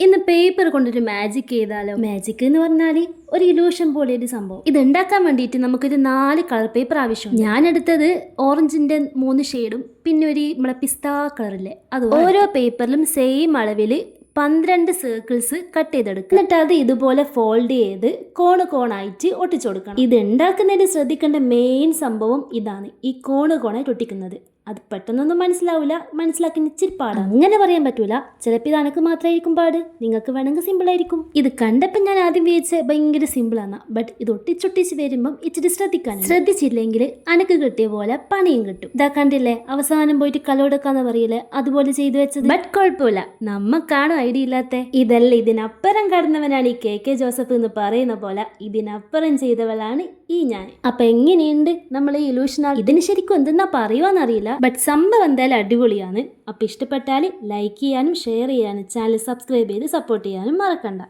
ഇന്ന് പേപ്പർ കൊണ്ടൊരു മാജിക് ചെയ്താലോ? മാജിക് എന്ന് പറഞ്ഞാൽ ഒരു ഇലൂഷൻ പോലെ ഒരു സംഭവം. ഇത് ഉണ്ടാക്കാൻ വേണ്ടിയിട്ട് നമുക്കൊരു 4 കളർ പേപ്പർ ആവശ്യമുണ്ട്. ഞാൻ എടുത്തത് ഓറഞ്ചിന്റെ 3 ഷെയ്ഡും പിന്നെ ഒരു നമ്മളെ പിസ്ത കളറില്ലേ അത്. ഓരോ പേപ്പറിലും സെയിം അളവിൽ 12 സർക്കിൾസ് കട്ട് ചെയ്തെടുക്കുക. എന്നിട്ട് അത് ഇതുപോലെ ഫോൾഡ് ചെയ്ത് കോണായിട്ട് ഒട്ടിച്ചു കൊടുക്കണം. ഇത് ഉണ്ടാക്കുന്നതിന് ശ്രദ്ധിക്കേണ്ട മെയിൻ സംഭവം ഇതാണ്, ഈ കോണായിട്ട് ഒട്ടിക്കുന്നത്. അത് പെട്ടെന്നൊന്നും മനസ്സിലാക്കി ഇച്ചിരി പാടാണ്. അങ്ങനെ പറയാൻ പറ്റൂല, ചിലപ്പോൾ ഇത് അനക്ക് മാത്രമായിരിക്കും പാട്, നിങ്ങൾക്ക് വേണമെങ്കിൽ സിമ്പിൾ ആയിരിക്കും. ഇത് കണ്ടപ്പോൾ ഞാൻ ആദ്യം വിചാരിച്ച ഭയങ്കര സിമ്പിൾ ആണ്, ബട്ട് ഇത് ഒട്ടിച്ചൊട്ടിച്ച് വരുമ്പം ഇച്ചിരി ശ്രദ്ധിച്ചില്ലെങ്കിൽ അനക്ക് കിട്ടിയ പോലെ പണിയും കിട്ടും. ഇതാ കണ്ടില്ലേ, അവസാനം പോയിട്ട് കലോടക്കാന്ന് പറയില്ലേ, അതുപോലെ ചെയ്തു വെച്ചത്. ബട്ട് കുഴപ്പമില്ല, നമ്മക്കാണോ ഐഡിയ ഇല്ലാത്ത. ഇതല്ല, ഇതിനപ്പുറം കടന്നവനാണ് ഈ KK ജോസഫ് എന്ന് പറയുന്ന പോലെ ഇതിനപ്പുറം ചെയ്തവളാണ് ഈ ഞാൻ. അപ്പൊ എങ്ങനെയുണ്ട് നമ്മൾ ഈ ഇലൂഷൻ? ഇതിന് ശരിക്കും എന്തെന്നാ പറയുവാന്നറിയില്ല, ബട്ട് സംഭവം എന്തായാലും അടിപൊളിയാണ്. അപ്പൊ ഇഷ്ടപ്പെട്ടാൽ ലൈക്ക് ചെയ്യാനും ഷെയർ ചെയ്യാനും ചാനൽ സബ്സ്ക്രൈബ് ചെയ്ത് സപ്പോർട്ട് ചെയ്യാനും മറക്കണ്ട.